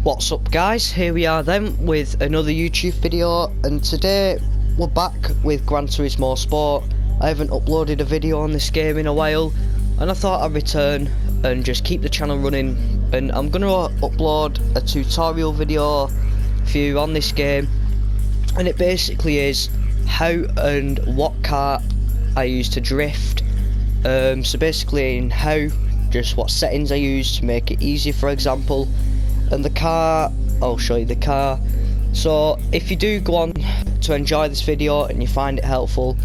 What's up guys, here we are then with another YouTube video, and today we're back with Gran Turismo Sport. I haven't uploaded a video on this game in a while, and I thought I'd return and just keep the channel running, and I'm going to upload a tutorial video for you on this game, and it basically is how and what car I use to drift. So basically in how, just what settings I use to make it easier, for example. And the car, I'll show you the car. So if you do go on to enjoy this video and you find it helpful,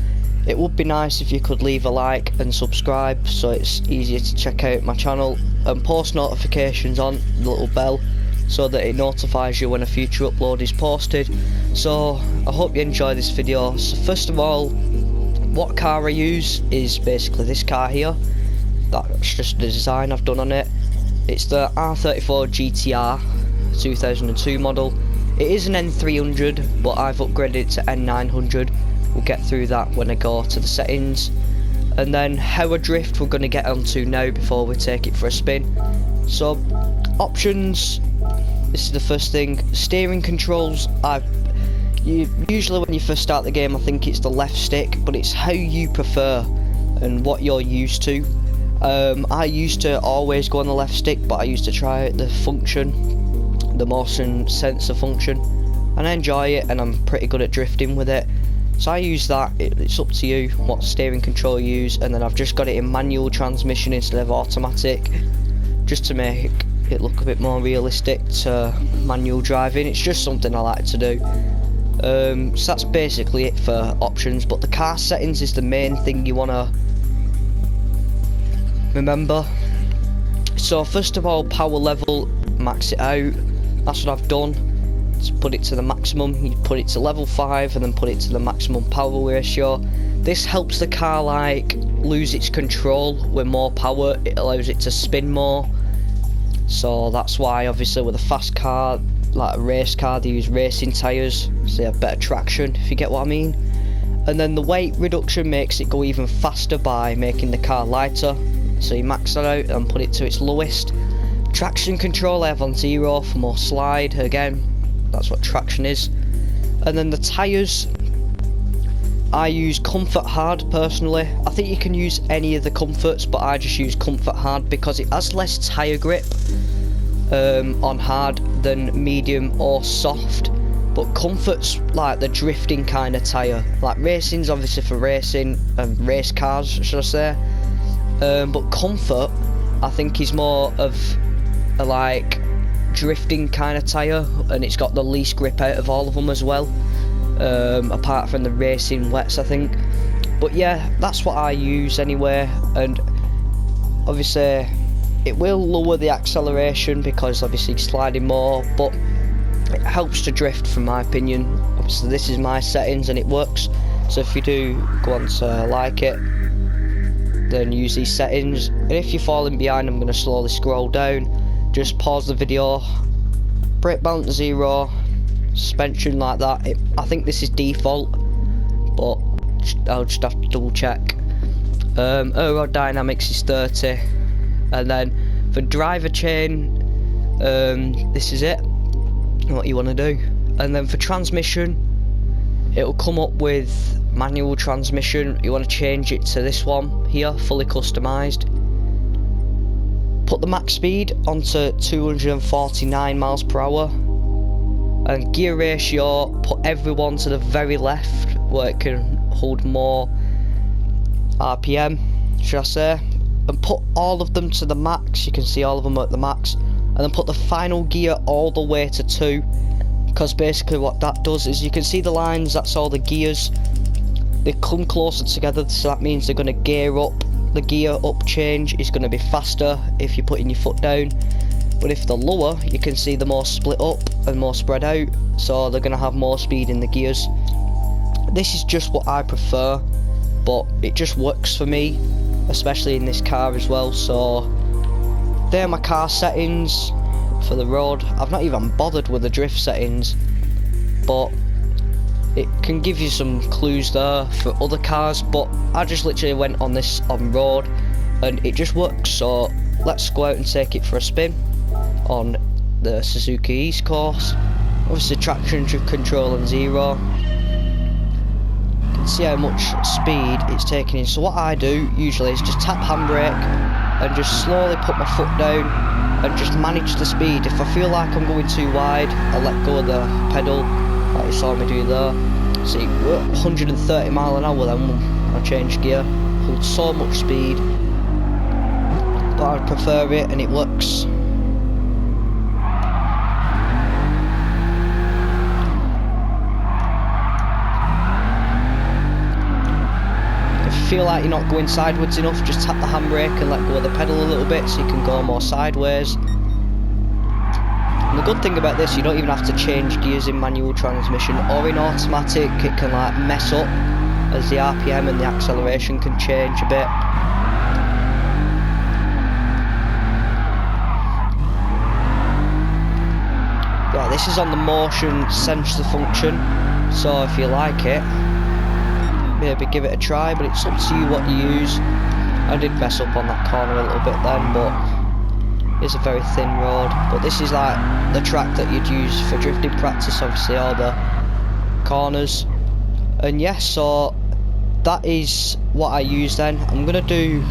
it would be nice if you could leave a like and subscribe so it's easier to check out my channel, and post notifications on the little bell so that it notifies you when a future upload is posted. So I hope you enjoy this video. So first of all, what car I use is basically this car here. That's just the design I've done on it. It's the R34 GTR 2002 model. It is an N300, but I've upgraded it to N900. We'll get through that when I go to the settings. And then how I drift we're going to get onto now before we take it for a spin. So options, this is the first thing. Steering controls, usually when you first start the game I think it's the left stick, but it's how you prefer and what you're used to. I used to always go on the left stick, but I used to try out the function, the motion sensor function, and I enjoy it, and I'm pretty good at drifting with it. So I use that. It's up to you what steering control you use, and then I've just got it in manual transmission instead of automatic, just to make it look a bit more realistic to manual driving. It's just something I like to do. So that's basically it for options, but the car settings is the main thing you want to remember. So first of all, power level, max it out. That's what I've done. Just put it to the maximum. You put it to level 5 and then put it to the maximum power ratio. This helps the car like lose its control. With more power it allows it to spin more, so that's why obviously with a fast car like a race car they use racing tyres, so they have better traction, if you get what I mean. And then the weight reduction makes it go even faster by making the car lighter. So you max that out and put it to its lowest. Traction control I have on 0 for more slide. Again, that's what traction is. And then the tyres, I use comfort hard personally. I think you can use any of the comforts, but I just use comfort hard because it has less tyre grip on hard than medium or soft. But comfort's like the drifting kind of tyre. Like racing's obviously for racing and race cars, should I say. But comfort I think is more of a like drifting kind of tyre, and it's got the least grip out of all of them as well, apart from the racing wets I think. But yeah, that's what I use anyway, and obviously it will lower the acceleration because obviously sliding more, but it helps to drift from my opinion. Obviously this is my settings and it works, so if you do go on to like it, then use these settings. And if you're falling behind, I'm going to slowly scroll down. Just pause the video, brake balance 0, suspension like that. I think this is default, but I'll just have to double check. Aerodynamics is 30, and then for driver chain, this is it, what you want to do. And then for transmission, it'll come up with manual transmission. You want to change it to this one here, fully customized. Put the max speed onto 249 miles per hour, and gear ratio, put everyone to the very left where it can hold more RPM, should I say, and put all of them to the max. You can see all of them at the max, and then put the final gear all the way to 2, because basically what that does is, you can see the lines, that's all the gears. They come closer together, so that means they're going to gear up. The gear up change is going to be faster if you're putting your foot down, but if they're lower, you can see they're more split up and more spread out, so they're going to have more speed in the gears. This is just what I prefer, but it just works for me, especially in this car as well. So they're my car settings for the road. I've not even bothered with the drift settings, but it can give you some clues there for other cars, but I just literally went on this on road and it just works. So let's go out and take it for a spin on the Suzuki East course. Obviously traction control and 0. You can see how much speed it's taking in. So what I do usually is just tap handbrake and just slowly put my foot down and just manage the speed. If I feel like I'm going too wide, I'll let go of the pedal, like you saw me do there. See, 130 mile an hour then when I change gear. Hold so much speed, but I prefer it and it works. Feel like you're not going sideways enough, just tap the handbrake and let go of the pedal a little bit so you can go more sideways. And the good thing about this, you don't even have to change gears in manual transmission or in automatic. It can like mess up as the RPM and the acceleration can change a bit. Yeah, this is on the motion sensor function, so if you like it, maybe give it a try, but it's up to you what you use. I did mess up on that corner a little bit then, but it's a very thin road. But this is like the track that you'd use for drifting practice, obviously, all the corners. And yes, so that is what I use then. I'm going to do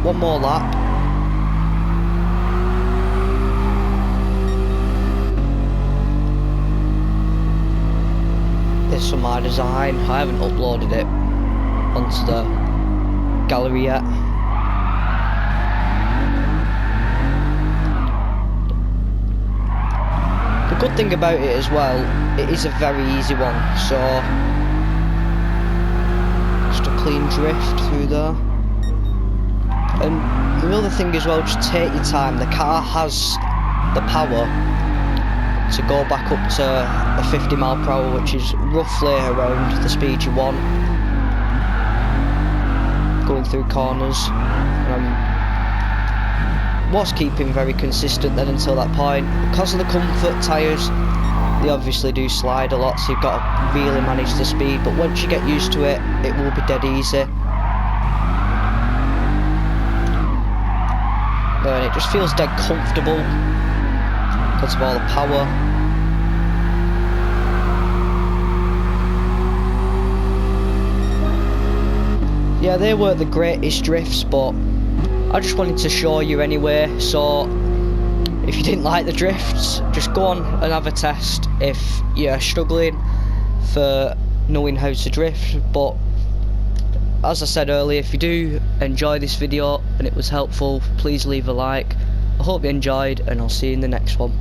one more lap. This is my design. I haven't uploaded it onto the gallery yet. The good thing about it as well, it is a very easy one, so just a clean drift through there. And the other thing as well, just take your time. The car has the power to go back up to a 50 mile per hour, which is roughly around the speed you want going through corners. Was keeping very consistent then until that point. Because of the comfort tyres, they obviously do slide a lot, so you've got to really manage the speed, but once you get used to it, it will be dead easy. And it just feels dead comfortable because of all the power. Yeah, they weren't the greatest drifts, but I just wanted to show you anyway. So if you didn't like the drifts, just go on and have a test if you're struggling for knowing how to drift. But as I said earlier, if you do enjoy this video and it was helpful, please leave a like. I hope you enjoyed, and I'll see you in the next one.